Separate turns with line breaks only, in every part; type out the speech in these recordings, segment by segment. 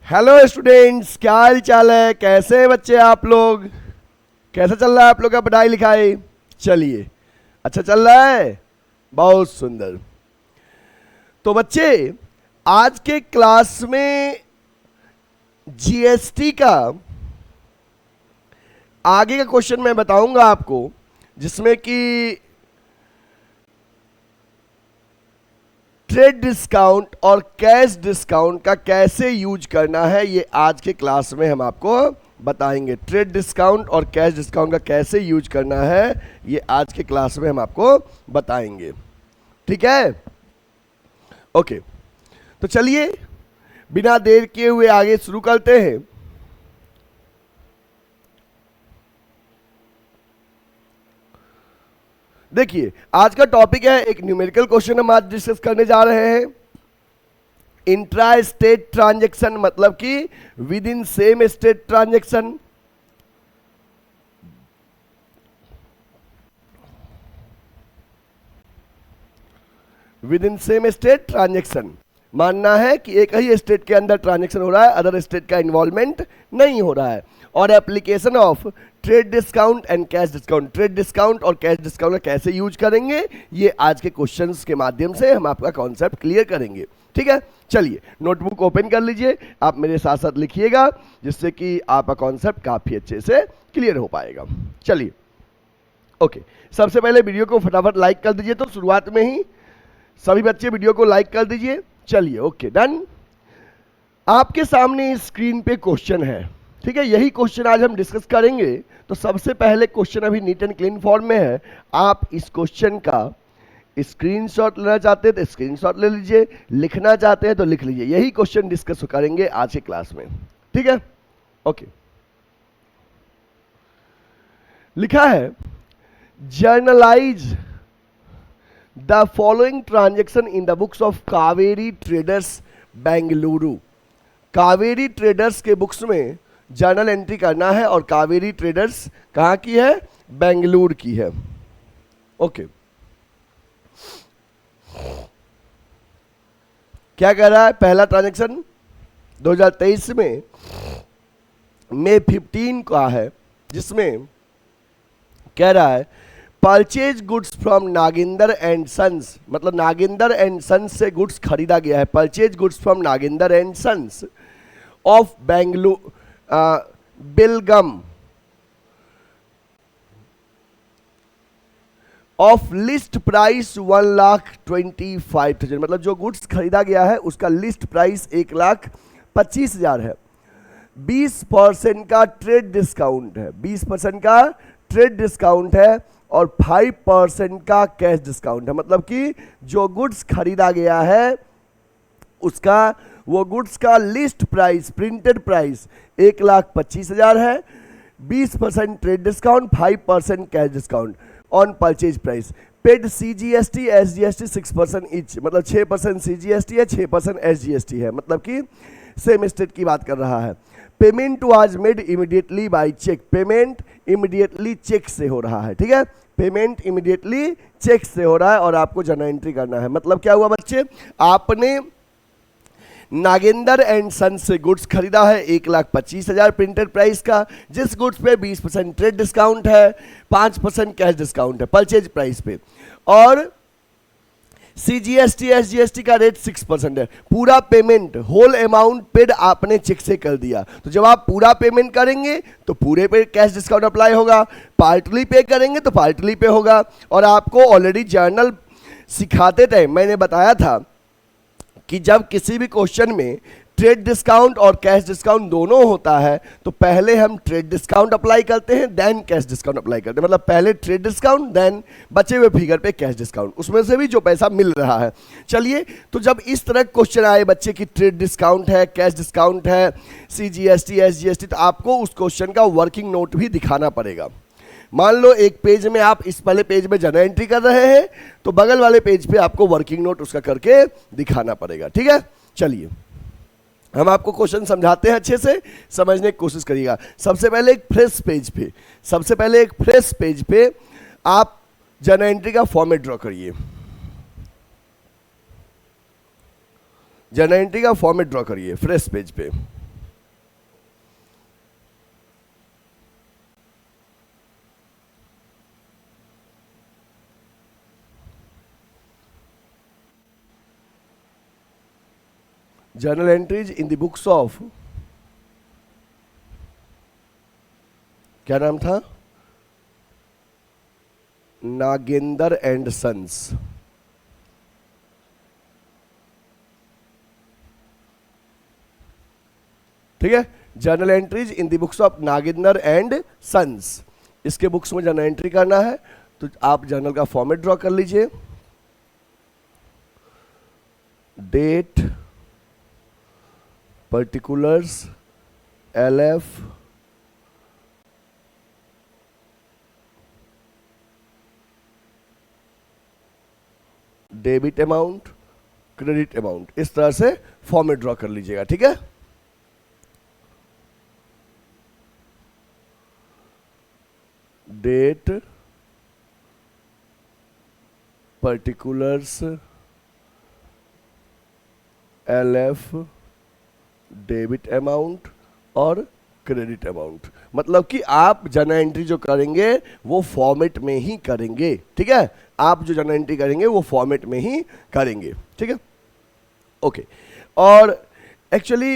Hello students, क्या हाल चाल है? कैसे हैं बच्चे आप लोग? कैसा चल रहा है आप लोग का पढ़ाई लिखाई? चलिए, अच्छा चल रहा है, बहुत सुंदर। तो बच्चे, आज के क्लास में जीएसटी का आगे का क्वेश्चन मैं बताऊंगा आपको, जिसमें कि ट्रेड डिस्काउंट और कैश डिस्काउंट का कैसे यूज करना है, ये आज के क्लास में हम आपको बताएंगे। ट्रेड डिस्काउंट और कैश डिस्काउंट का कैसे यूज करना है, ये आज के क्लास में हम आपको बताएंगे। ठीक है, ओके। तो चलिए, बिना देर किए हुए आगे शुरू करते हैं। देखिए, आज का टॉपिक है, एक न्यूमेरिकल क्वेश्चन हम आज डिस्कस करने जा रहे हैं। इंट्रा स्टेट ट्रांजेक्शन मतलब कि with in same state transaction. With in same state transaction मानना है कि एक ही स्टेट के अंदर ट्रांजेक्शन हो रहा है, अदर स्टेट का इन्वॉल्वमेंट नहीं हो रहा है। और application of trade discount and cash discount, trade discount और कैश डिस्काउंट कैसे यूज करेंगे, ये आज के क्वेश्चंस के माध्यम से हम आपका कॉन्सेप्ट क्लियर करेंगे। ठीक है, चलिए नोटबुक ओपन कर लीजिए, आप मेरे साथ साथ लिखिएगा, जिससे कि आपका कॉन्सेप्ट काफी अच्छे से क्लियर हो पाएगा। चलिए, ओके। सबसे पहले वीडियो को फटाफट लाइक कर दीजिए, तो शुरुआत में ही सभी बच्चे वीडियो को लाइक कर दीजिए। चलिए, ओके, डन। आपके सामने स्क्रीन पे क्वेश्चन है, ठीक है, यही क्वेश्चन आज हम डिस्कस करेंगे। तो सबसे पहले क्वेश्चन अभी नीट एंड क्लीन फॉर्म में है। आप इस क्वेश्चन का स्क्रीनशॉट लेना चाहते हैं तो स्क्रीनशॉट ले लीजिए, लिखना चाहते हैं तो लिख लीजिए। यही क्वेश्चन डिस्कस करेंगे आज के क्लास में, ठीक है, ओके। लिखा है, generalized the following transaction in the books of Kaveri traders Bengaluru. Kaveri traders के बुक्स में जर्नल एंट्री करना है, और कावेरी ट्रेडर्स कहाँ की है? बेंगलुरु की है। ओके, क्या कह रहा है? पहला ट्रांजेक्शन 2023 में मई 15 का है, जिसमें कह रहा है purchase goods from Naginder and sons, मतलब नागिंदर एंड सन्स से गुड्स खरीदा गया है। Purchase goods from Naginder and sons of Bengaluru Belgaum of list price 1,25,000, मतलब जो गुड्स खरीदा गया है उसका लिस्ट प्राइस 1,25,000 है। 20% का ट्रेड डिस्काउंट है, 20% का ट्रेड डिस्काउंट है, और 5% का कैश डिस्काउंट है। मतलब कि जो गुड्स खरीदा गया है उसका, वो गुड्स का लिस्ट प्राइस, प्रिंटेड प्राइस 1,25,000 है। 20% trade discount, 5% cash discount on purchase price. Paid CGST SGST 6% each, मतलब 6% CGST है, 6% SGST है, मतलब कि सेम स्टेट की बात कर रहा है। Payment was made immediately by cheque, payment immediately cheque से हो रहा है, ठीक है, पेमेंट इमीडिएटली चेक से हो रहा है, और आपको जर्नल एंट्री करना है। मतलब क्या हुआ बच्चे? आपने नागेंदर एंड सन से गुड्स खरीदा है 1,25,000 प्रिंटेड प्राइस का, जिस गुड्स पे 20% ट्रेड डिस्काउंट है, 5% कैश डिस्काउंट है परचेज प्राइस पे, और CGST SGST का रेट 6% है। पूरा पेमेंट, होल अमाउंट पेड आपने चेक से कर दिया। तो जब आप पूरा पेमेंट करेंगे तो पूरे पे कैश डिस्काउंट अप्लाई होगा, पार्टली पे करेंगे तो पार्टली पे होगा। और आपको ऑलरेडी जर्नल सिखाते थे, मैंने बताया था कि जब किसी भी क्वेश्चन में ट्रेड डिस्काउंट और कैश डिस्काउंट दोनों होता है, तो पहले हम ट्रेड डिस्काउंट अप्लाई करते हैं, देन कैश डिस्काउंट अप्लाई करते हैं। मतलब पहले ट्रेड डिस्काउंट, देन बचे हुए फिगर पे कैश डिस्काउंट, उसमें से भी जो पैसा मिल रहा है। चलिए, तो जब इस तरह क्वेश्चन आए बच्चे की ट्रेड डिस्काउंट है, कैश डिस्काउंट है, CGST SGST, तो आपको उस क्वेश्चन का वर्किंग नोट भी दिखाना पड़ेगा। मान लो एक पेज में आप इस पहले पेज में जर्नल एंट्री कर रहे हैं, तो बगल वाले पेज पे आपको वर्किंग नोट उसका करके दिखाना पड़ेगा, ठीक है। चलिए, हम आपको क्वेश्चन समझाते हैं, अच्छे से समझने की कोशिश करिएगा। सबसे पहले एक फ्रेश पेज पे आप जर्नल एंट्री का फॉर्मेट ड्रॉ करिए। जर्नल एंट्री का फॉर्मेट ड्रॉ करिए फ्रेश पेज पे। Journal entries in the books of, क्या नाम था, नागेंद्र एंड सन्स। ठीक है, journal entries in the books of Nagendra and sons, इसके बुक्स में जर्नल एंट्री करना है। तो आप जर्नल का फॉर्मेट ड्रॉ कर लीजिए, date, particulars, LF, debit amount, credit amount, इस तरह से फॉर्मेट ड्रॉ कर लीजिएगा। ठीक है, date, particulars, LF, debit amount और क्रेडिट अमाउंट। मतलब कि आप जर्नल एंट्री जो करेंगे वो फॉर्मेट में ही करेंगे। ठीक है, आप जो जर्नल एंट्री करेंगे वो फॉर्मेट में ही करेंगे। ठीक है, ओके। और एक्चुअली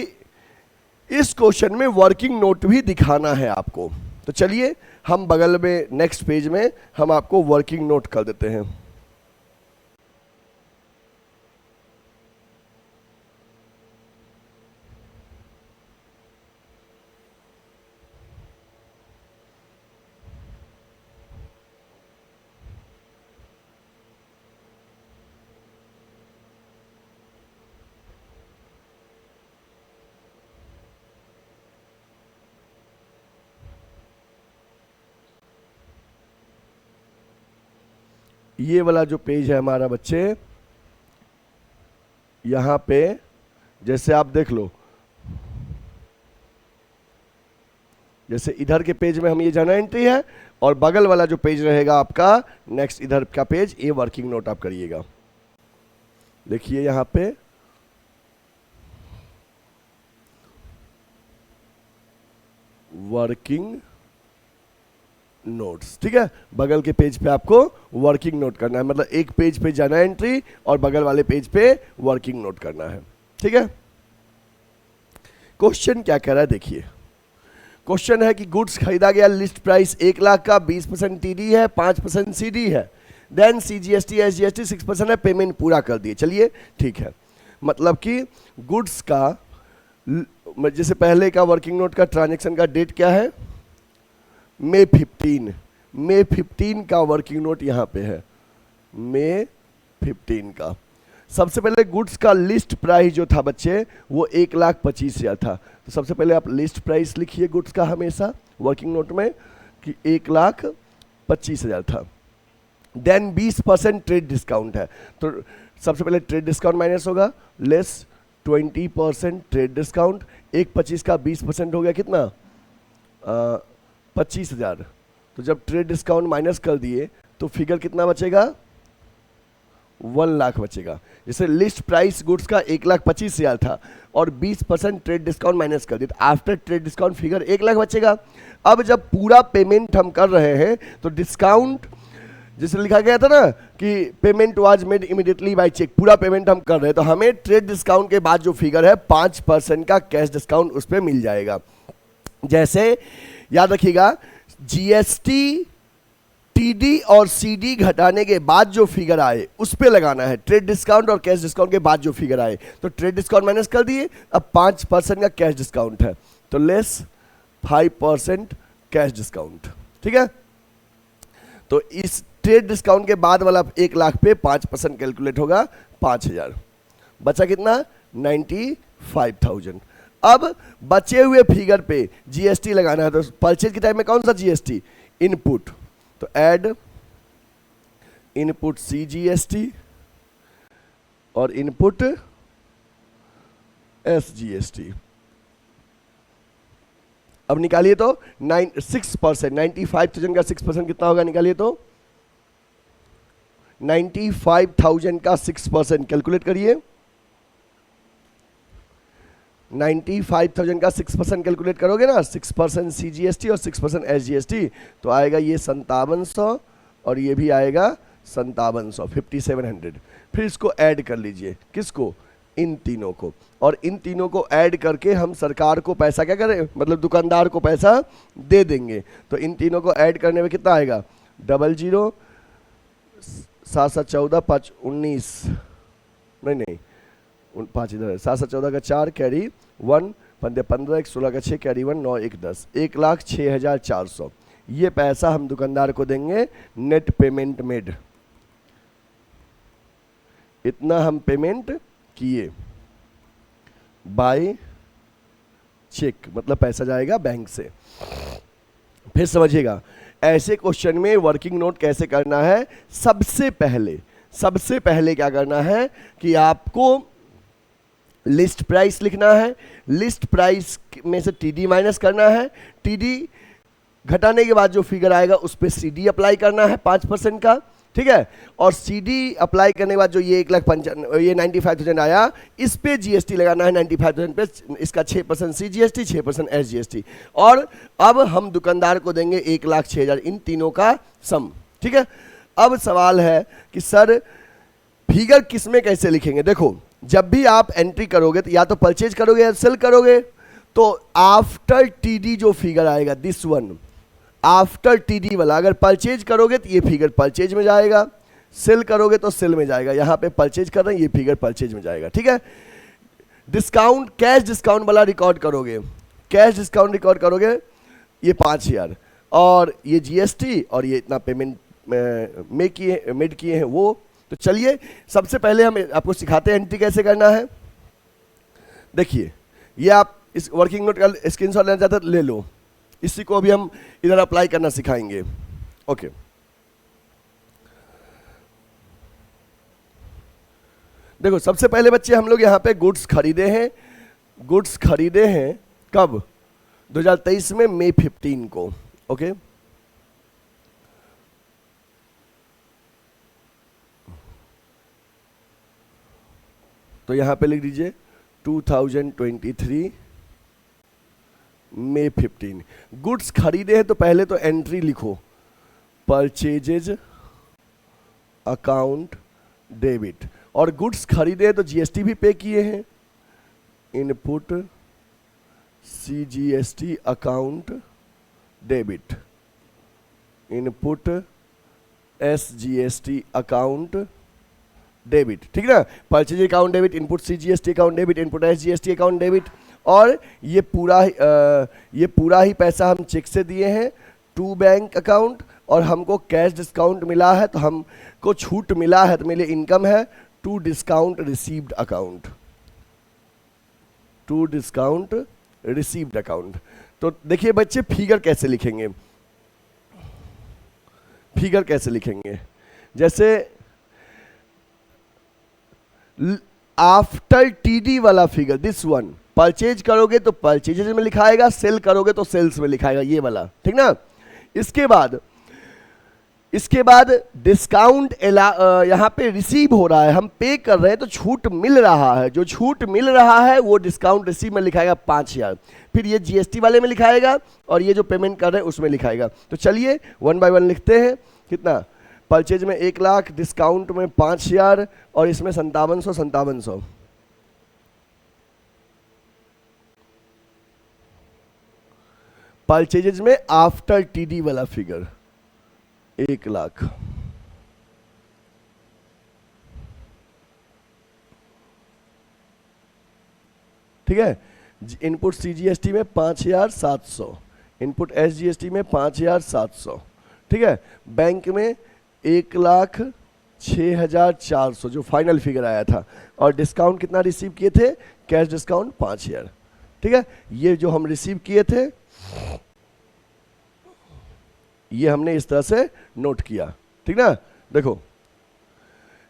इस क्वेश्चन में वर्किंग नोट भी दिखाना है आपको। तो चलिए हम बगल में नेक्स्ट पेज में हम आपको वर्किंग नोट कर देते हैं। ये वाला जो पेज है हमारा बच्चे, यहां पे जैसे आप देख लो, जैसे इधर के पेज में हम ये जर्नल एंट्री है और बगल वाला जो पेज रहेगा आपका नेक्स्ट इधर का पेज, ये वर्किंग नोट आप करिएगा। देखिए यहां पे वर्किंग नोट्स। ठीक है, बगल के पेज पे आपको वर्किंग नोट करना है, मतलब एक पेज पे जर्नल एंट्री और बगल वाले पेज पे वर्किंग नोट करना है। ठीक है, क्वेश्चन क्या कह रहा है देखिए। क्वेश्चन है कि गुड्स खरीदा गया, लिस्ट प्राइस 1 लाख का, 20% TD है, 5% CD है, देन CGST SGST 6% है, पेमेंट पूरा कर दिए। चलिए ठीक है, मतलब कि गुड्स का जैसे पहले का वर्किंग नोट का ट्रांजेक्शन का डेट क्या है, May 15 का वर्किंग नोट यहाँ पे है, May 15 का। सबसे पहले गुड्स का लिस्ट प्राइस जो था बच्चे वो 1,25,000 था। तो सबसे पहले आप लिस्ट प्राइस लिखिए गुड्स का हमेशा वर्किंग नोट में कि 1,25,000 था। देन 20% ट्रेड डिस्काउंट है, तो सबसे पहले ट्रेड डिस्काउंट माइनस होगा, लेस 20% ट्रेड डिस्काउंट। 1,25 का 20% हो गया कितना, 25,000। तो जब ट्रेड डिस्काउंट माइनस कर दिए तो फिगर कितना बचेगा, 1 लाख बचेगा। जैसे लिस्ट प्राइस गुड्स का 1,25,000 था और 20% ट्रेड डिस्काउंट माइनस कर दिया, तो after trade discount figure 1 lakh बचेगा। अब जब पूरा पेमेंट हम कर रहे हैं तो डिस्काउंट जैसे लिखा गया था ना कि payment was made immediately by cheque, पूरा पेमेंट हम कर रहे हैं, तो हमें ट्रेड डिस्काउंट के बाद जो फिगर है 5% का कैश डिस्काउंट उस पर मिल जाएगा। जैसे याद रखिएगा, GST TD और CD घटाने के बाद जो फिगर आए उस पे लगाना है, ट्रेड डिस्काउंट और कैश डिस्काउंट के बाद जो फिगर आए। तो ट्रेड डिस्काउंट माइनस कर दिए, अब 5% का कैश डिस्काउंट है, तो लेस 5% कैश डिस्काउंट। ठीक है, तो इस ट्रेड डिस्काउंट के बाद वाला 1 लाख पे 5% कैलकुलेट होगा, 5,000 बचा कितना, 95,000। अब बचे हुए फिगर पे GST लगाना है, तो परचेज के टाइम में कौन सा GST, इनपुट, तो ऐड इनपुट CGST और इनपुट SGST। अब निकालिए तो 6%, 95,000 का 6% कितना होगा, निकालिए तो 95,000 का 6% कैलकुलेट करिए। 95,000 का 6% कैलकुलेट करोगे ना, 6% CGST और 6% SGST, तो आएगा ये 5700 और ये भी आएगा 5700, 5700। फिर इसको ऐड कर लीजिए, किसको, इन तीनों को, और इन तीनों को ऐड करके हम सरकार को पैसा क्या करें, मतलब दुकानदार को पैसा दे देंगे। तो इन तीनों को ऐड करने में कितना आएगा, 00 7 7 14 5 19, नहीं 5 इधर है, 7 7 14 का 4 कैरी 1, 15 15 1 16 का 6 कैरी 1 9 1 10, 1,06,400 ये पैसा हम दुकानदार को देंगे नेट पेमेंट मेड। इतना हम पेमेंट किए बाय चेक, मतलब पैसा जाएगा बैंक से। फिर समझिएगा ऐसे क्वेश्चन में वर्किंग नोट कैसे करना है। सबसे पहले क्या करना है कि आपको लिस्ट प्राइस लिखना है, लिस्ट प्राइस में से टीडी माइनस करना है, टीडी घटाने के बाद जो फिगर आएगा उस पर सीडी अप्लाई करना है 5% का, ठीक है। और सीडी अप्लाई करने के बाद जो ये 95,000 आया, इस पे जीएसटी लगाना है 95,000 पे, इसका 6% सीजीएसटी 6% एसजीएसटी। और अब हम दुकानदार को देंगे 1,06,000, इन तीनों का सम, ठीक है। अब सवाल है कि सर फिगर किस में कैसे लिखेंगे। देखो जब भी आप एंट्री करोगे तो या तो परचेज करोगे या सेल करोगे, तो आफ्टर टीडी जो फिगर आएगा दिस वन, आफ्टर टीडी वाला, अगर परचेज करोगे तो ये फिगर परचेज में जाएगा, सेल करोगे तो सेल में जाएगा। यहां पे परचेज कर रहे हैं, ये फिगर परचेज में जाएगा, ठीक है। डिस्काउंट कैश डिस्काउंट वाला रिकॉर्ड करोगे, कैश डिस्काउंट रिकॉर्ड करोगे ये 5,000, और ये जीएसटी और ये इतना पेमेंट मेड किए हैं वो। तो चलिए सबसे पहले हम आपको सिखाते हैं एंट्री कैसे करना है। देखिए ये आप इस वर्किंग नोट का स्क्रीनशॉट लेना चाहते तो ले लो, इसी को अभी हम इधर अप्लाई करना सिखाएंगे। ओके देखो सबसे पहले बच्चे हम लोग यहाँ पे गुड्स खरीदे हैं कब, 2023 में मई 15 को। ओके तो यहां पे लिख दीजिए 2023 मई 15 गुड्स खरीदे हैं। तो पहले तो एंट्री लिखो, परचेजेज अकाउंट डेबिट, और गुड्स खरीदे हैं तो जीएसटी भी पे किए हैं, input CGST account debit, input SGST account debit, ठीक है ना। Purchase account debit, input CGST account debit, input SGST account debit, और ये पूरा ही पैसा हम चेक से दिए हैं टू बैंक अकाउंट, और हमको कैश डिस्काउंट मिला है तो हमको छूट मिला है तो मेरे लिए इनकम है to discount received account, to discount received account. तो देखिए बच्चे फिगर कैसे लिखेंगे, जैसे आफ्टर टीडी वाला फिगर दिस वन, परचेज करोगे तो परचेजेज में लिखाएगा, सेल करोगे तो सेल्स में लिखाएगा, ये वाला, ठीक ना। इसके बाद डिस्काउंट यहाँ पे रिसीव हो रहा है, हम पे कर रहे हैं तो छूट मिल रहा है, जो छूट मिल रहा है वो डिस्काउंट रिसीव में लिखाएगा 5,000, फिर ये जीएसटी वाले में लिखाएगा और ये जो पेमेंट कर रहे हैं उसमें लिखाएगा। तो चलिए 1 बाय 1 लिखते हैं। कितना, परचेज में 1,00,000, डिस्काउंट में 5,000 और इसमें 5700। परचेजेज में आफ्टर टीडी वाला फिगर 1,00,000, ठीक है। इनपुट सीजीएसटी में 5,700, इनपुट एसजीएसटी में 5,700, ठीक है। बैंक में 1,06,400 जो फाइनल फिगर आया था, और डिस्काउंट कितना रिसीव किए थे, कैश डिस्काउंट 5,000, ठीक है। ये जो हम रिसीव किए थे ये हमने इस तरह से नोट किया, ठीक ना। देखो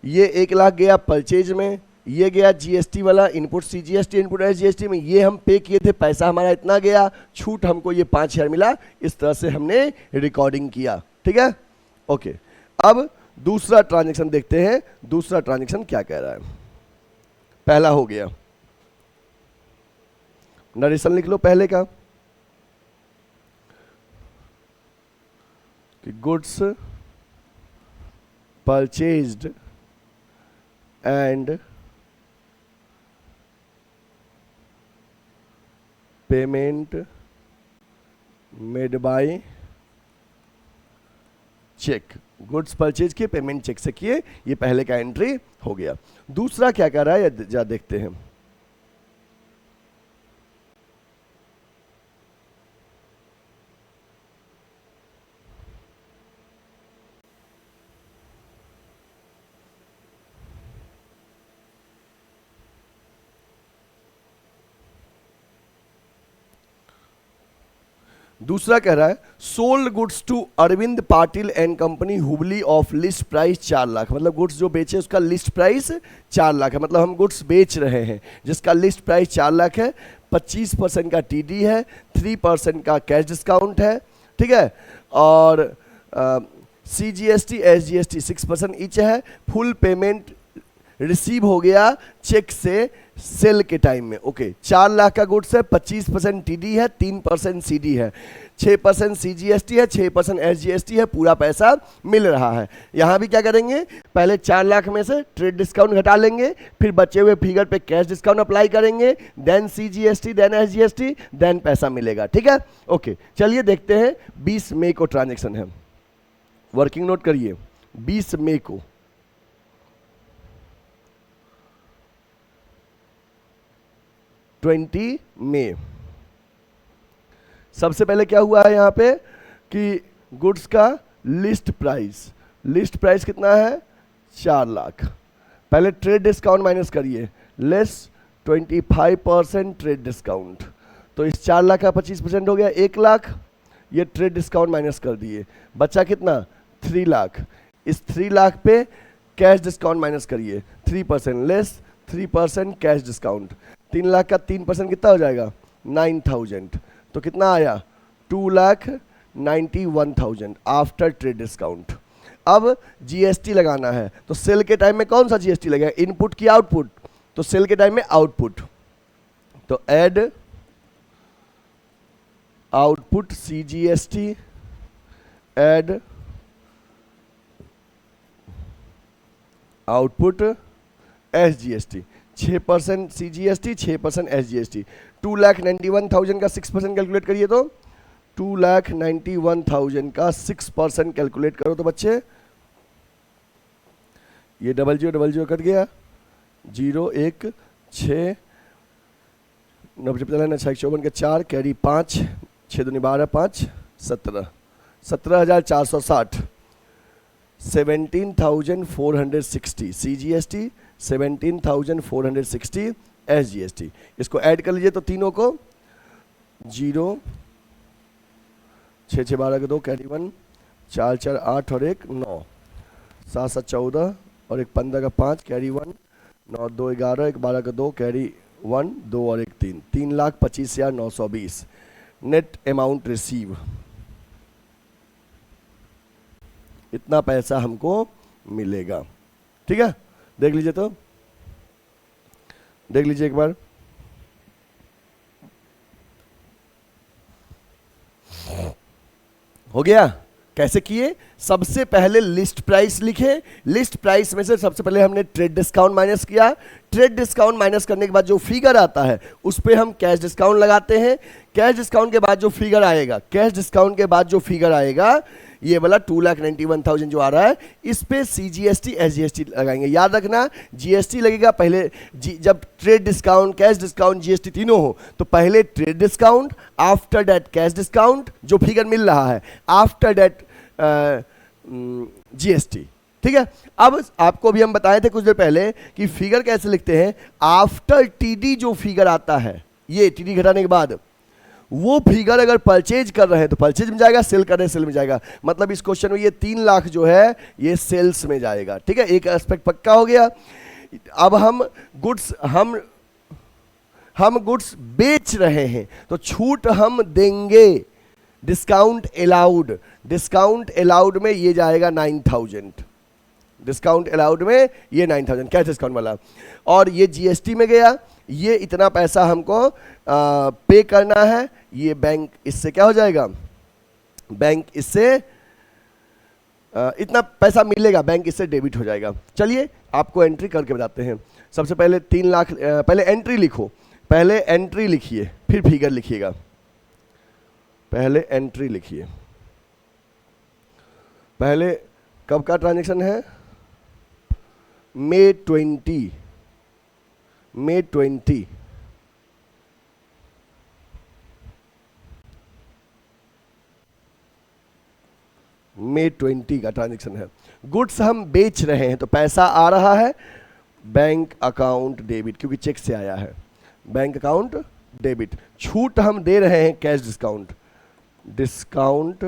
ये 1,00,000 गया परचेज में, ये गया जीएसटी वाला, इनपुट सीजीएसटी इनपुट एसजीएसटी में, ये हम पे किए थे, पैसा हमारा इतना गया, छूट हमको ये 5,000 मिला। इस तरह से हमने रिकॉर्डिंग किया, ठीक है। ओके अब दूसरा ट्रांजैक्शन देखते हैं, दूसरा ट्रांजैक्शन क्या कह रहा है। पहला हो गया, नरेशन लिख लो पहले का कि goods purchased and payment made by cheque, goods purchase किए, पेमेंट चेक से किए, ये पहले का एंट्री हो गया। दूसरा क्या कर रहा है जा देखते हैं। दूसरा कह रहा है sold goods to Arvind Patil and company Hubli of list price 4 lakh, मतलब गुड्स जो बेचे उसका लिस्ट प्राइस 4 लाख है, मतलब हम गुड्स बेच रहे हैं जिसका लिस्ट प्राइस 4 लाख है, 25% का टीडी है, 3% का कैश डिस्काउंट है, ठीक है, और CGST SGST 6% ईच है, फुल पेमेंट रिसीव हो गया चेक से सेल के टाइम में। ओके 4 लाख का गुड्स है, 25% टीडी है, 3% सीडी है, 6% CGST है, 6% SGST है, पूरा पैसा मिल रहा है। यहाँ भी क्या करेंगे, पहले 4 लाख में से ट्रेड डिस्काउंट घटा लेंगे, फिर बचे हुए फिगर पे कैश डिस्काउंट अप्लाई करेंगे, then CGST, then SGST, then पैसा मिलेगा, ठीक है। ओके चलिए देखते हैं 20 मई को ट्रांजेक्शन है, वर्किंग नोट करिए 20 मई को। मई सबसे पहले क्या हुआ है यहाँ पे कि गुड्स का लिस्ट प्राइस कितना है 4 लाख, पहले ट्रेड डिस्काउंट माइनस करिए, लेस 25% ट्रेड डिस्काउंट, तो इस 4 लाख का 25% हो गया 1 लाख, ये ट्रेड डिस्काउंट माइनस कर दिए, बचा कितना 3 लाख, इस 3 लाख पे कैश डिस्काउंट माइनस करिए 3%, लेस 3% कैश डिस्काउंट, 3 लाख का 3% कितना हो जाएगा 9,000, तो कितना आया 2,91,000 आफ्टर ट्रेड डिस्काउंट। अब जीएसटी लगाना है, तो सेल के टाइम में कौन सा जीएसटी लगेगा, इनपुट की आउटपुट, तो सेल के टाइम में आउटपुट, तो add output CGST, add output SGST, 6% CGST, 6% SGST, 2,91,000 का 6% कैलकुलेट करिए, तो 2,91,000 का 6% कैलकुलेट करो तो बच्चे ये डबल जीरो कट गया, 0 1 6 90 54 के 4 कैरी 5 6 दूनी 12 5 17 17,460, 17,460 CGST, 17,460 SGST, इसको ऐड कर लीजिए तो तीनों को 0 6 6 12 के 2 कैरी 1 4 4 8 और 1 9 7 7 14 और 1 15 का 5 कैरी 1 9 2 11 1 12 का 2 कैरी 1 2 और 1 3 3,25,920 नेट अमाउंट रिसीव, इतना पैसा हमको मिलेगा, ठीक है। देख लीजिए तो देख लीजिए एक बार, हो गया। कैसे किए, सबसे पहले लिस्ट प्राइस लिखे, लिस्ट प्राइस में से सबसे पहले हमने ट्रेड डिस्काउंट माइनस किया, ट्रेड डिस्काउंट माइनस करने के बाद जो फिगर आता है उस पे हम कैश डिस्काउंट लगाते हैं, कैश डिस्काउंट के बाद जो फिगर आएगा, कैश डिस्काउंट के बाद जो फिगर आएगा ये वाला 2,91,000 जो आ रहा है, इस पे CGST SGST लगाएंगे। याद रखना GST लगेगा पहले, जब trade discount, cash discount, GST तीनों हो तो पहले trade discount, after that cash discount जो फिगर मिल रहा है, आफ्टर दैट GST, ठीक है। अब आपको भी हम बताए थे कुछ देर पहले कि फिगर कैसे लिखते हैं, आफ्टर TD जो फिगर आता है, ये TD घटाने के बाद वो फिगर अगर परचेज कर रहे हैं तो परचेज में जाएगा, सेल कर रहे हैं सेल में जाएगा, मतलब इस क्वेश्चन में ये 3 लाख जो है ये सेल्स में जाएगा, ठीक है। एक एस्पेक्ट पक्का हो गया। अब हम गुड्स बेच रहे हैं तो छूट हम देंगे, डिस्काउंट अलाउड में ये जाएगा 9,000, डिस्काउंट अलाउड में ये 9,000 कैश डिस्काउंट वाला, और ये GST में गया, ये इतना पैसा हमको पे करना है, ये बैंक इससे क्या हो जाएगा, बैंक इससे इतना पैसा मिलेगा, बैंक इससे डेबिट हो जाएगा। चलिए आपको एंट्री करके बताते हैं। सबसे पहले 3 लाख, पहले एंट्री लिखो, पहले एंट्री लिखिए फिर फिगर लिखिएगा, पहले एंट्री लिखिए। पहले कब का ट्रांजैक्शन है? May 20, May 20, May 20 का ट्रांजैक्शन है। गुड्स हम बेच रहे हैं तो पैसा आ रहा है बैंक अकाउंट डेबिट, क्योंकि चेक से आया है, बैंक अकाउंट डेबिट। छूट हम दे रहे हैं cash discount, discount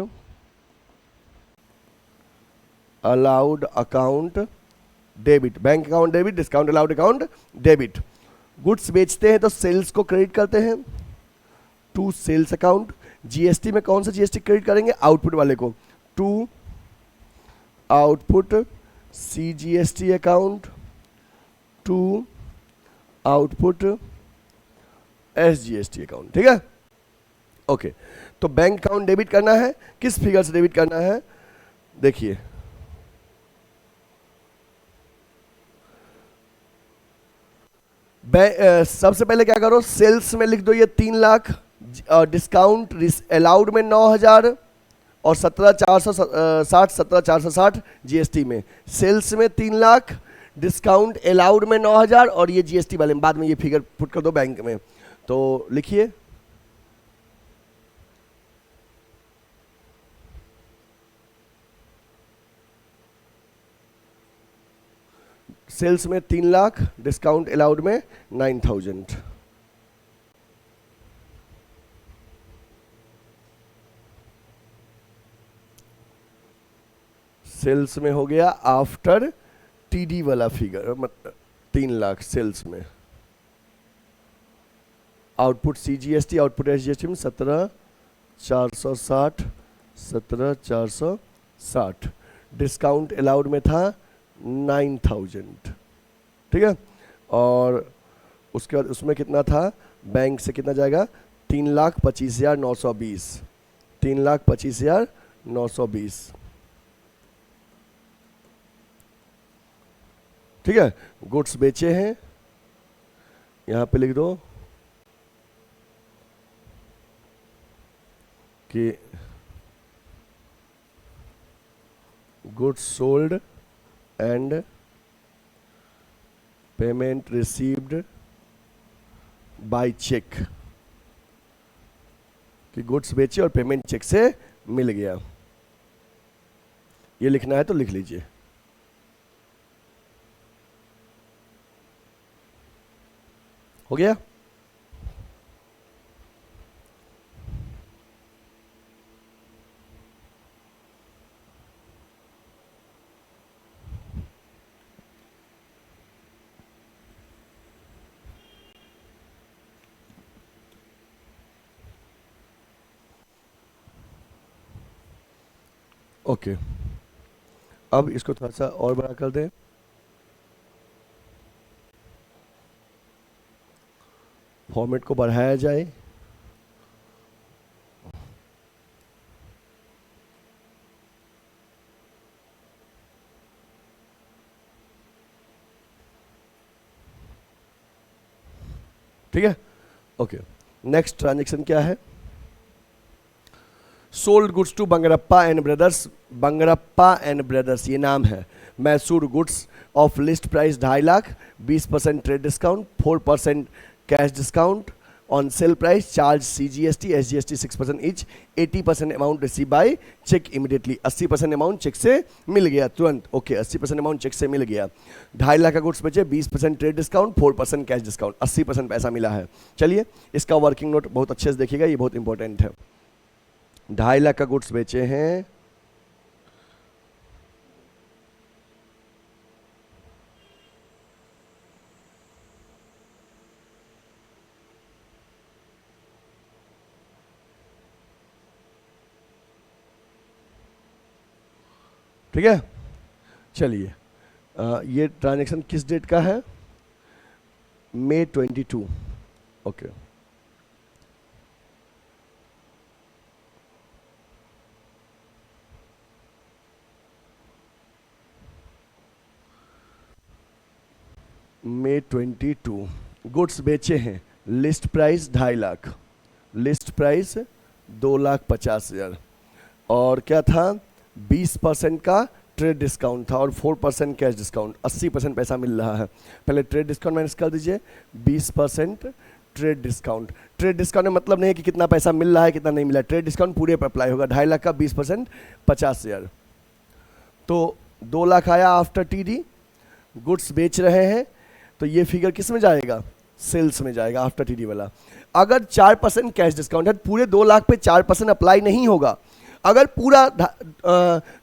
allowed account debit, bank account debit, discount allowed account debit. Goods बेचते हैं तो सेल्स को क्रेडिट करते हैं टू सेल्स अकाउंट। जीएसटी में कौन सा जीएसटी क्रेडिट करेंगे? आउटपुट वाले को, to output CGST account, to output SGST account. ठीक है, ओके। तो बैंक अकाउंट डेबिट करना है, किस फिगर से डेबिट करना है? देखिए, सबसे पहले क्या करो, सेल्स में लिख दो ये 3 लाख, डिस्काउंट अलाउड में 9,000 और 17,460, 17,460 जीएसटी में। सेल्स में 3 लाख, डिस्काउंट अलाउड में 9,000 और ये जीएसटी वाले में। बाद में ये फिगर पुट कर दो बैंक में। तो लिखिए, सेल्स में 3 लाख, डिस्काउंट अलाउड में 9,000। सेल्स में हो गया आफ्टर टीडी वाला फिगर, मतलब 3 लाख सेल्स में। आउटपुट सीजीएसटी, आउटपुट एसजीएसटी में 17,460, 17,460। डिस्काउंट अलाउड में था 9,000। ठीक है, और उसके बाद उसमें कितना था? बैंक से कितना जाएगा? 3,25,920, 3,25,920। ठीक है, गुड्स बेचे हैं, यहां पे लिख दो कि goods sold and payment received by cheque, कि गुड्स बेचे और पेमेंट चेक से मिल गया। ये लिखना है तो लिख लीजिए। हो गया? ओके, अब इसको थोड़ा सा और बड़ा कर दें। फॉर्मेट को बढ़ाया जाए, ठीक है, ओके। नेक्स्ट ट्रांजैक्शन क्या है? Sold goods to Bangarappa and brothers, Bangarappa and brothers ये नाम है। Mysore goods of list price 2.5 lakh, 20% trade discount, 4% cash discount on sale price, charge CGST SGST 6% each, 80% amount receive by cheque immediately. 80% amount cheque से मिल गया तुरंत। Okay, 80% amount cheque से मिल गया। 2.5 लाख का गुड्स बचे, 20% ट्रेड डिस्काउंट, 4% कैश डिस्काउंट, 80% पैसा मिला है। चलिए, इसका वर्किंग नोट बहुत अच्छे से देखिएगा, ये बहुत इंपॉर्टेंट है। 2.5 लाख का गुड्स बेचे हैं, ठीक है। चलिए, ये ट्रांजैक्शन किस डेट का है? May 22। Okay, May 22। गुड्स बेचे हैं, list price 2.5 lakh, list price 2,50,000 और क्या था 20% का ट्रेड डिस्काउंट था और 4% कैश डिस्काउंट, 80% पैसा मिल रहा है। पहले ट्रेड डिस्काउंट माइनस कर दीजिए, 20% ट्रेड डिस्काउंट। ट्रेड डिस्काउंट में मतलब नहीं है कि कितना पैसा मिल रहा है कितना नहीं मिला है, ट्रेड डिस्काउंट पूरे पर अप्लाई होगा। 2.5 लाख का 20% 50,000, तो 2 लाख आया आफ्टर टीडी। गुड्स बेच रहे हैं तो ये फिगर किस में जाएगा, सेल्स में जाएगा आफ्टर टीडी वाला। अगर 4% कैश डिस्काउंट है, पूरे 2 लाख पे 4% अप्लाई नहीं होगा। अगर पूरा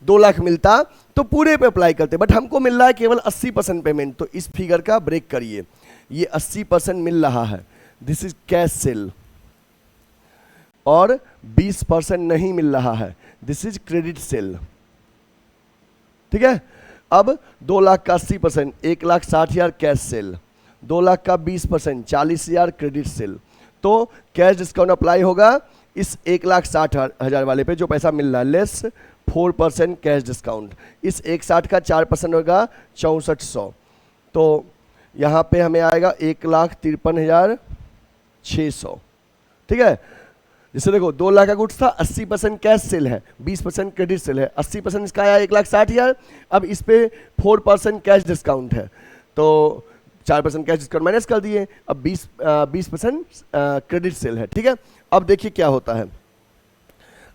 2 लाख मिलता तो पूरे पे अप्लाई करते, बट हमको मिल रहा है केवल 80% पेमेंट, तो इस फिगर का ब्रेक करिए। ये 80% मिल रहा है, दिस इज कैश सेल, और 20% नहीं मिल रहा है, दिस इज क्रेडिट सेल। ठीक है, अब 2 लाख का 80%, 1,60,000 कैश सेल, 2 लाख का 20% 40,000 क्रेडिट सेल। तो कैश डिस्काउंट अप्लाई होगा इस 1,60,000 वाले पे जो पैसा मिल रहा है, लेस 4% कैश डिस्काउंट। इस 1,60 का 4% होगा 6400, तो यहाँ पे हमें आएगा 1,53,600। ठीक है, जैसे देखो 2 लाख का गुड्स था, 80% कैश सेल है, 20% क्रेडिट सेल है, 80% इसका आया 1,60,000। अब इस पे 4% कैश डिस्काउंट है, तो 4% कैश डिस्काउंट माइनस कर दिए, अब 20% क्रेडिट सेल है। ठीक है, अब देखिए क्या होता है,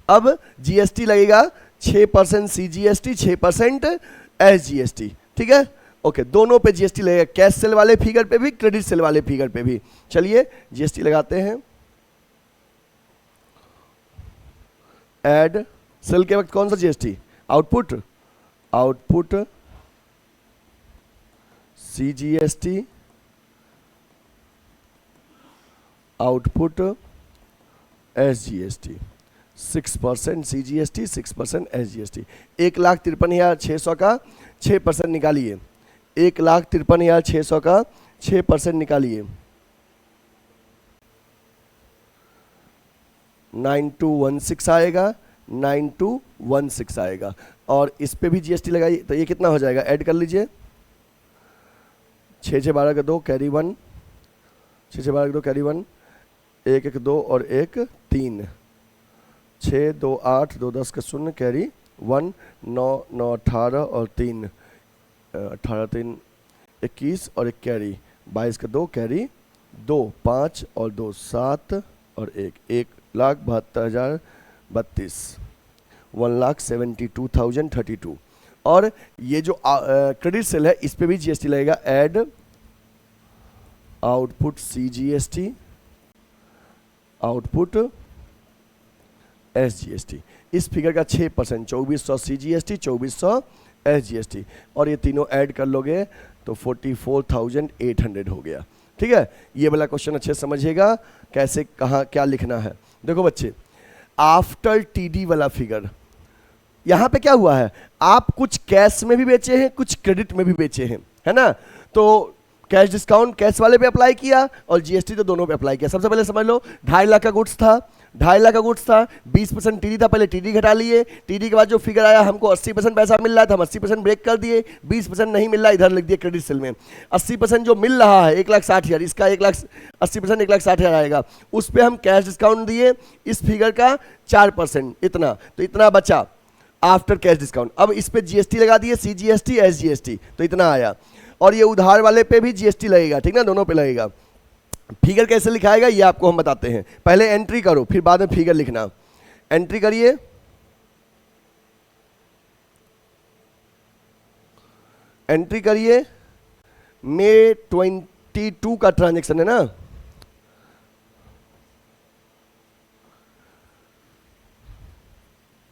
अब जीएसटी लगेगा 6% सीजीएसटी, 6% एसजीएसटी। ठीक है, ओके, दोनों पे जीएसटी लगेगा, कैश सेल वाले फिगर पे भी, क्रेडिट सेल वाले फिगर पे भी। चलिए जीएसटी लगाते हैं। ऐड सेल के वक्त कौन सा GST, output, output CGST, output SGST, 6% CGST, 6% SGST. 1,53,600 का 6% निकालिए, 1,53,600 का 6% निकालिए, 9216 आएगा, 9216 आएगा। और इस पे भी जीएसटी लगाइए, तो ये कितना हो जाएगा, ऐड कर लीजिए, 6 6 12 का 2 कैरी 1, 6 6 12 का 2 कैरी 1, 1 1 2 और 1 3, 6 2 8 2 10 का 0 कैरी 1, 9 9 18 और 3 18 3 21 और 1 कैरी 22 का 2 कैरी 2 5 और 2 7 और 1 1,72,032, 1,72,032। और ये जो क्रेडिट सेल है इस पे भी जीएसटी लगेगा, add output CGST, output SGST. इस फिगर का 6%, 2,400 सीजीएसटी, 2,400 एसजीएसटी, और ये तीनों ऐड कर लोगे तो 44,800 हो गया। ठीक है, ये वाला क्वेश्चन अच्छे समझिएगा कैसे कहाँ क्या लिखना है। देखो बच्चे, आफ्टर टीडी वाला फिगर, यहाँ पे क्या हुआ है, आप कुछ कैश में भी बेचे हैं, कुछ क्रेडिट में भी बेचे हैं, है ना। तो कैश डिस्काउंट कैश वाले पे अप्लाई किया और जीएसटी तो दोनों पे अप्लाई किया। सबसे पहले समझ लो 2.5 लाख का गुड्स था, 2.5 लाख का गुड्स था, 20% टीडी था, पहले टीडी घटा लिए, टीडी के बाद जो फिगर आया हमको 80% पैसा मिल रहा था, हम 80% ब्रेक कर दिए, 20% नहीं मिल रहा इधर लिख दिए क्रेडिट सेल में। 80% जो मिल रहा है 1,60,000, इसका 1,80% 1,60,000 आएगा, उस पर हम कैश डिस्काउंट दिए, इस फिगर का 4%, इतना, तो इतना बचा आफ्टर कैश डिस्काउंट। अब इस पे जीएसटी लगा दिए, सीजीएसटी एसजीएसटी, तो इतना आया। और ये उधार वाले पे भी जीएसटी लगेगा, ठीक ना, दोनों पे लगेगा। फिगर कैसे लिखाएगा ये आपको हम बताते हैं, पहले एंट्री करो फिर बाद में फिगर लिखना। एंट्री करिए, एंट्री करिए, मई 22 का ट्रांजैक्शन है ना,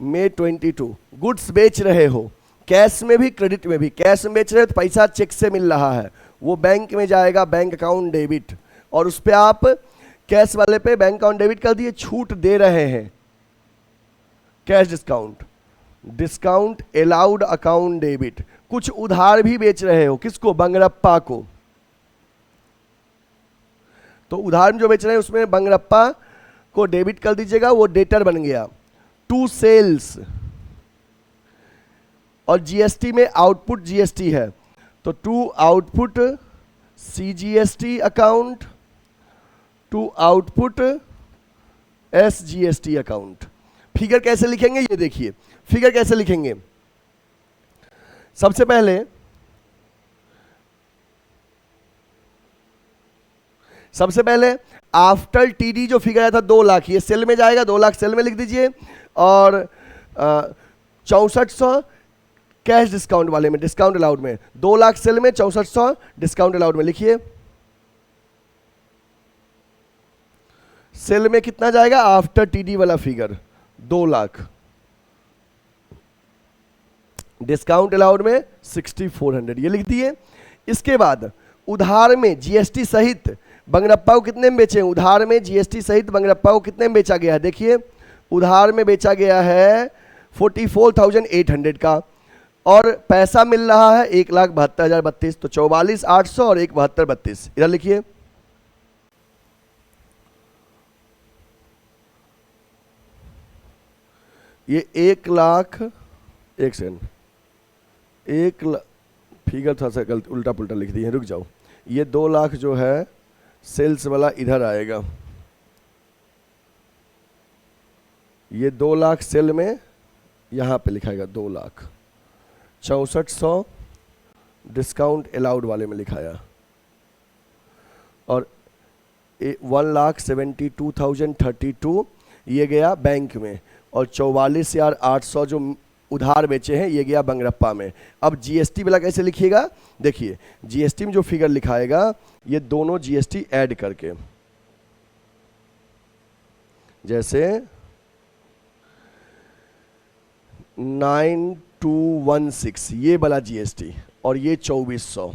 मई 22, गुड्स बेच रहे हो, कैश में भी क्रेडिट में भी। कैश में बेच रहे हो तो पैसा चेक से मिल रहा है, वो बैंक में जाएगा, बैंक अकाउंट डेबिट, और उस पर आप कैश वाले पे बैंक अकाउंट डेबिट कर दिए, छूट दे रहे हैं, cash discount, discount allowed account debit. कुछ उधार भी बेच रहे हो, किसको, बंगरप्पा को, तो उधार में जो बेच रहे हैं उसमें बंगरप्पा को डेबिट कर दीजिएगा, वो डेटर बन गया। टू सेल्स, और जीएसटी में आउटपुट जीएसटी है, तो to output CGST account, to output SGST account. Figure कैसे लिखेंगे ये देखिए, फिगर कैसे लिखेंगे। सबसे पहले आफ्टर टीडी जो फिगर आया था 2 लाख, ये सेल में जाएगा, 2 लाख सेल में लिख दीजिए, और 6400 कैश डिस्काउंट वाले में, डिस्काउंट अलाउड में, 2 लाख सेल में, 6400 डिस्काउंट अलाउड में लिखिए। सेल में कितना जाएगा आफ्टर टीडी वाला फिगर 2 लाख, डिस्काउंट अलाउड में 6400, ये लिख दिए। इसके बाद उधार में जीएसटी सहित बंगरप्पा को कितने में बेचे, उधार में जीएसटी सहित बंगरप्पा को कितने में बेचा गया है, देखिए उधार में बेचा गया है 44,800 का, और पैसा मिल रहा है 1,72,032, तो 44,800 और 1,72,32 इधर लिखिए। ये 1 लाख, एक सेकंड, 1 लाख फिगर थोड़ा सा गलत उल्टा पुल्टा लिख दिए, रुक जाओ। ये 2 लाख जो है सेल्स वाला इधर आएगा, ये 2 लाख सेल में यहाँ पे लिखाएगा 2 लाख, 6400 डिस्काउंट अलाउड वाले में लिखाया, और 1,72,032 ये गया बैंक में, और 44,800 जो उधार बेचे हैं ये गया बंगरप्पा में। अब जीएसटी वाला कैसे लिखिएगा, देखिए जीएसटी में जो फिगर लिखाएगा ये दोनों जीएसटी ऐड करके, जैसे 9216 ये वाला जीएसटी और ये 2400,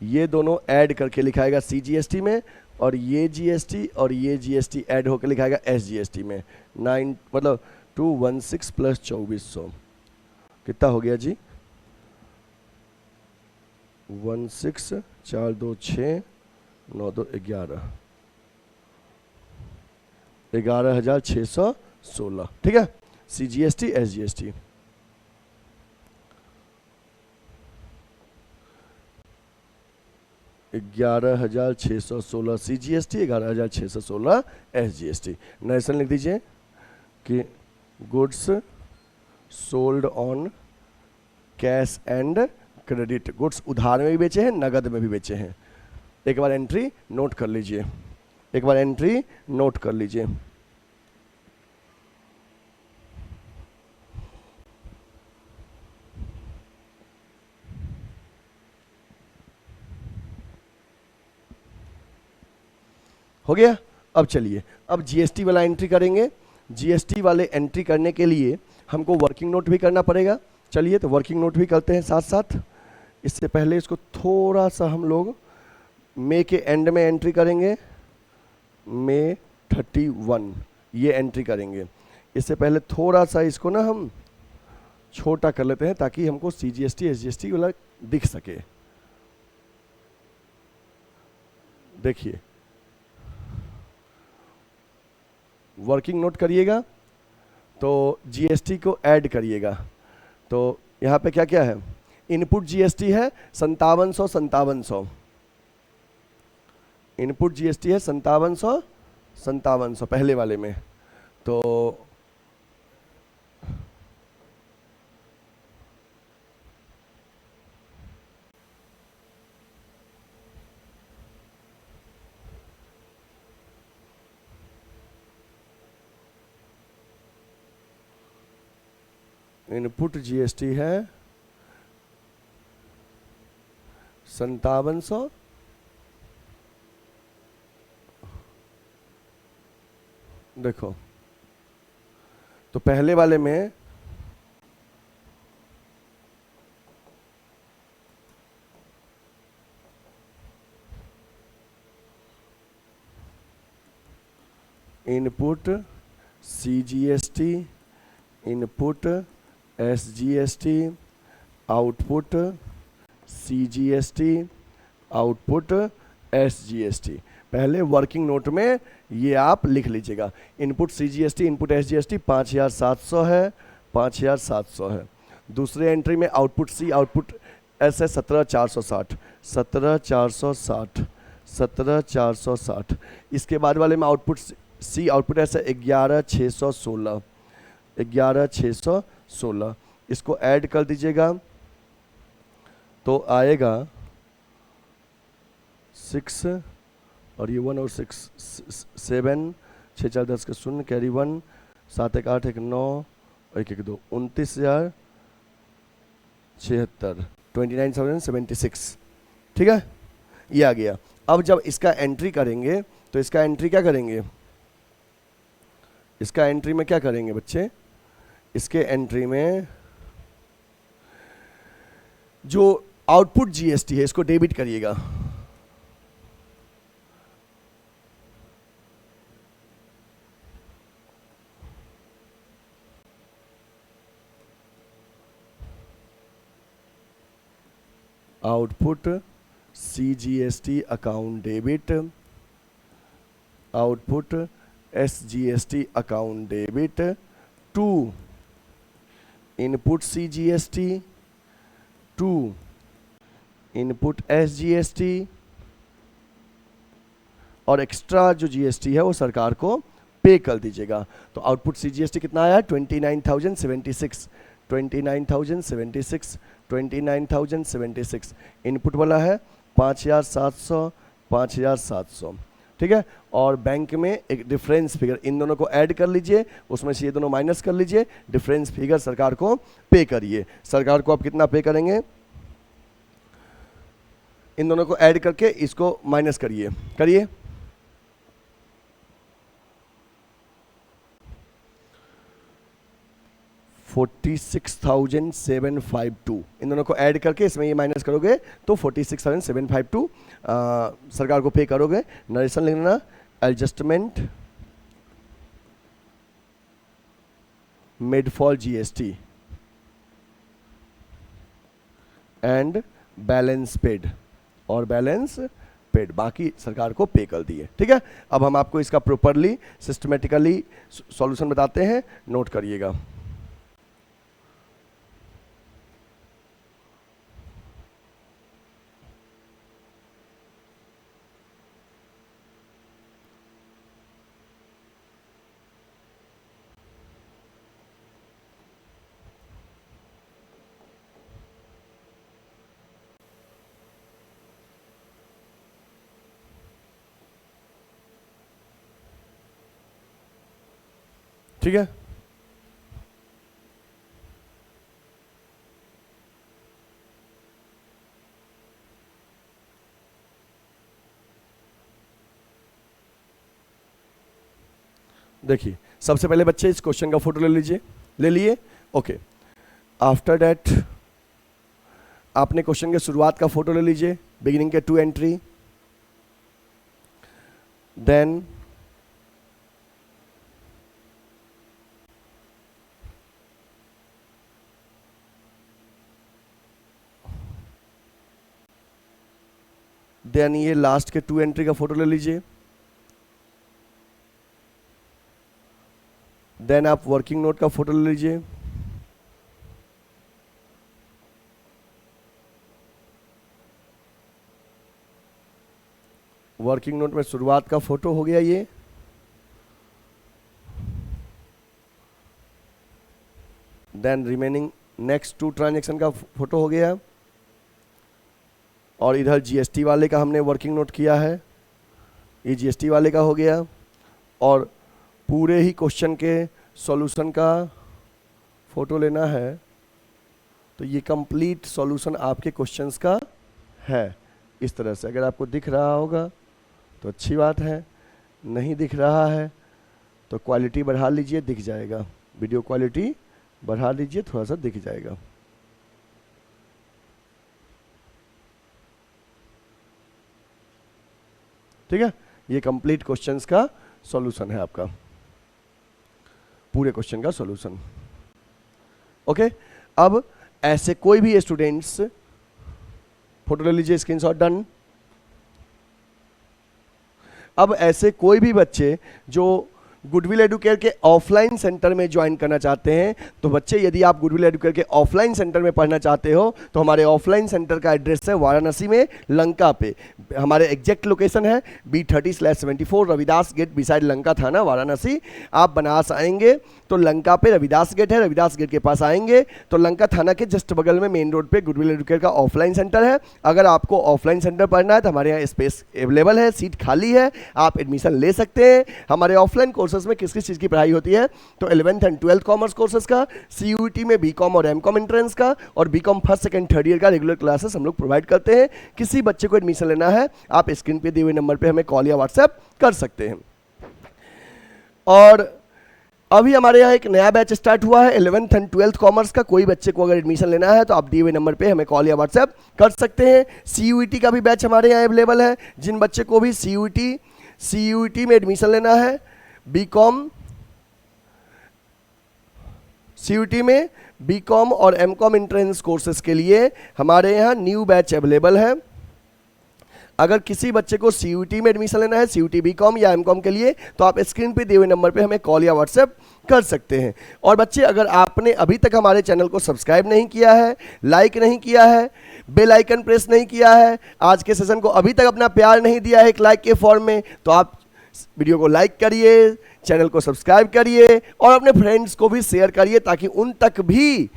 ये दोनों ऐड करके लिखाएगा सीजीएसटी में, और ये जीएसटी और ये जीएसटी ऐड होकर लिखाएगा एसजीएसटी में। 216 प्लस 2400 कितना हो गया जी, 16 4 2 6 9 2 11, 11,616, ठीक है, CGST SGST. $11,616 CGST, 11,616 SGST. National लिख दीजिए कि goods sold on cash and credit, goods उधार में भी बेचे हैं, नगद में भी बेचे हैं। एक बार एंट्री नोट कर लीजिए, एक बार एंट्री नोट कर लीजिए। हो गया। अब चलिए, अब जीएसटी वाला एंट्री करेंगे। जीएसटी वाले एंट्री करने के लिए हमको वर्किंग नोट भी करना पड़ेगा। चलिए तो वर्किंग नोट भी करते हैं साथ साथ। इससे पहले इसको थोड़ा सा हम लोग मई के एंड में एंट्री करेंगे, मई 31 ये एंट्री करेंगे। इससे पहले थोड़ा सा इसको ना हम छोटा कर लेते हैं ताकि हमको सीजीएसटी एसजीएसटी वाला दिख सके। देखिए वर्किंग नोट करिएगा तो जीएसटी को ऐड करिएगा। तो यहाँ पे क्या क्या है, इनपुट जीएसटी है 5700, इनपुट जीएसटी है 5700 पहले वाले में। तो इनपुट जीएसटी है 5700, देखो तो पहले वाले में input CGST, input SGST, output CGST, output SGST. पहले वर्किंग नोट में ये आप लिख लीजिएगा। इनपुट सीजीएसटी, इनपुट एसजीएसटी 5700 है, 5700 है। दूसरे एंट्री में आउटपुट सी, आउटपुट एस है 17460, 17460, 17460। इसके बाद वाले में आउटपुट सी आउटपुट ऐसा 11,616, 11,616, इसको ऐड कर दीजिएगा तो आएगा 6 और ये 1 और 6 7, 6 4 10 का 0 कैरी 1, 7 1 8 1 9 और 1 1 2, 29,076, 29,076, ठीक है, ये आ गया। अब जब इसका एंट्री करेंगे तो इसका एंट्री क्या करेंगे, इसका एंट्री में क्या करेंगे बच्चे, इसके एंट्री में जो आउटपुट जीएसटी है इसको डेबिट करिएगा। Output CGST account debit, output SGST account debit to input CGST to input SGST, और एक्स्ट्रा जो GST है वो सरकार को पे कर दीजिएगा। तो आउटपुट CGST कितना आया, 29,076, 29,076, 29,076, इनपुट वाला है 5,700, 5,700, ठीक है। और बैंक में एक डिफरेंस फिगर, इन दोनों को ऐड कर लीजिए, उसमें से ये दोनों माइनस कर लीजिए, डिफरेंस फिगर सरकार को पे करिए। सरकार को आप कितना पे करेंगे, इन दोनों को ऐड करके इसको माइनस करिए, करिए 46,752, इन दोनों को ऐड करके इसमें ये माइनस करोगे तो 46,752 सरकार को पे करोगे। नरेशन लिखना, adjustment made for GST and balance paid, और बैलेंस पेड बाकी सरकार को पे कर दिए, ठीक है। अब हम आपको इसका प्रॉपरली सिस्टमेटिकली सॉल्यूशन बताते हैं, नोट करिएगा। ठीक है, देखिए सबसे पहले बच्चे इस क्वेश्चन का फोटो ले लीजिए, ले लिए, ओके। आफ्टर दैट आपने क्वेश्चन के शुरुआत का फोटो ले लीजिए, बिगिनिंग के 2 एंट्री, देन ये लास्ट के 2 एंट्री का फोटो ले लीजिए, देन आप वर्किंग नोट का फोटो ले लीजिए, वर्किंग नोट में शुरुआत का फोटो हो गया ये, देन रिमेनिंग नेक्स्ट 2 ट्रांजैक्शन का फोटो हो गया, और इधर GST वाले का हमने वर्किंग नोट किया है, ये GST वाले का हो गया, और पूरे ही क्वेश्चन के सॉल्यूशन का फोटो लेना है। तो ये कंप्लीट सॉल्यूशन आपके क्वेश्चंस का है इस तरह से। अगर आपको दिख रहा होगा तो अच्छी बात है, नहीं दिख रहा है तो क्वालिटी बढ़ा लीजिए, दिख जाएगा, वीडियो क्वालिटी बढ़ा लीजिए, थोड़ा सा दिख जाएगा। ठीक है, ये कंप्लीट क्वेश्चंस का सॉल्यूशन है आपका, पूरे क्वेश्चन का सॉल्यूशन। ओके, अब ऐसे कोई भी स्टूडेंट्स फोटो ले लीजिए, स्क्रीनशॉट डन। अब ऐसे कोई भी बच्चे जो गुडविल एडुकेयर के ऑफलाइन सेंटर में ज्वाइन करना चाहते हैं तो बच्चे, यदि आप गुडविल एडुकेयर के ऑफलाइन सेंटर में पढ़ना चाहते हो तो हमारे ऑफलाइन सेंटर का एड्रेस है वाराणसी में लंका पे। हमारे एग्जैक्ट लोकेशन है B30/74 Ravidas gate beside Lanka थाना वाराणसी। आप बनारस आएंगे तो लंका पे रविदास गेट है, रविदास गेट के पास आएंगे तो लंका थाना के जस्ट बगल में मेन रोड पे गुडविल एडुकेयर का ऑफलाइन सेंटर है। अगर आपको ऑफलाइन सेंटर पढ़ना है तो हमारे यहाँ स्पेस अवेलेबल है, सीट खाली है, आप एडमिशन ले सकते हैं। हमारे ऑफलाइन कोर्सेज में किस किस चीज़ की पढ़ाई होती है तो 11th and 12th commerce courses का, CUET में BCom और MCom एंट्रेंस का और BCom first second third year का रेगुलर क्लासेस हम लोग प्रोवाइड करते हैं। किसी बच्चे को एडमिशन लेना है आप स्क्रीन पे दिए हुए नंबर पे हमें कॉल या व्हाट्सएप कर सकते हैं। और अभी हमारे यहाँ एक नया बैच स्टार्ट हुआ है 11th एंड 12th कॉमर्स का। कोई बच्चे को अगर एडमिशन लेना है तो आप दिए हुए नंबर पे हमें कॉल या व्हाट्सएप कर सकते हैं। CUET का भी बैच हमारे यहाँ अवेलेबल है। जिन बच्चे को भी CUET में एडमिशन लेना है, CUET में BCom और MCom एंट्रेंस कोर्सेज के लिए हमारे यहाँ न्यू बैच अवेलेबल है। अगर किसी बच्चे को CUET में एडमिशन लेना है, CUET BCom या MCom के लिए, तो आप स्क्रीन पे दिए हुए नंबर पे हमें कॉल या व्हाट्सएप कर सकते हैं। और बच्चे, अगर आपने अभी तक हमारे चैनल को सब्सक्राइब नहीं किया है, लाइक नहीं किया है, बेल आइकन प्रेस नहीं किया है, आज के सेशन को अभी तक अपना प्यार नहीं दिया है एक लाइक के फॉर्म में, तो आप वीडियो को लाइक करिए, चैनल को सब्सक्राइब करिए और अपने फ्रेंड्स को भी शेयर करिए ताकि उन तक भी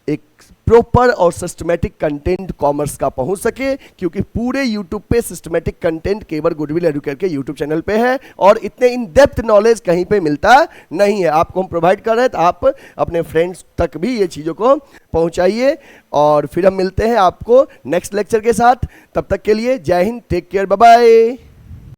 एक प्रॉपर और सिस्टमेटिक कंटेंट कॉमर्स का पहुंच सके। क्योंकि पूरे यूट्यूब पे सिस्टमेटिक कंटेंट केवल गुडविल एडुकेयर के यूट्यूब चैनल पे है और इतने इन डेप्थ नॉलेज कहीं पे मिलता नहीं है। आपको हम प्रोवाइड कर रहे हैं तो आप अपने फ्रेंड्स तक भी ये चीज़ों को पहुंचाइए। और फिर हम मिलते हैं आपको नेक्स्ट लेक्चर के साथ। तब तक के लिए जय हिंद, टेक केयर, बाय बाय।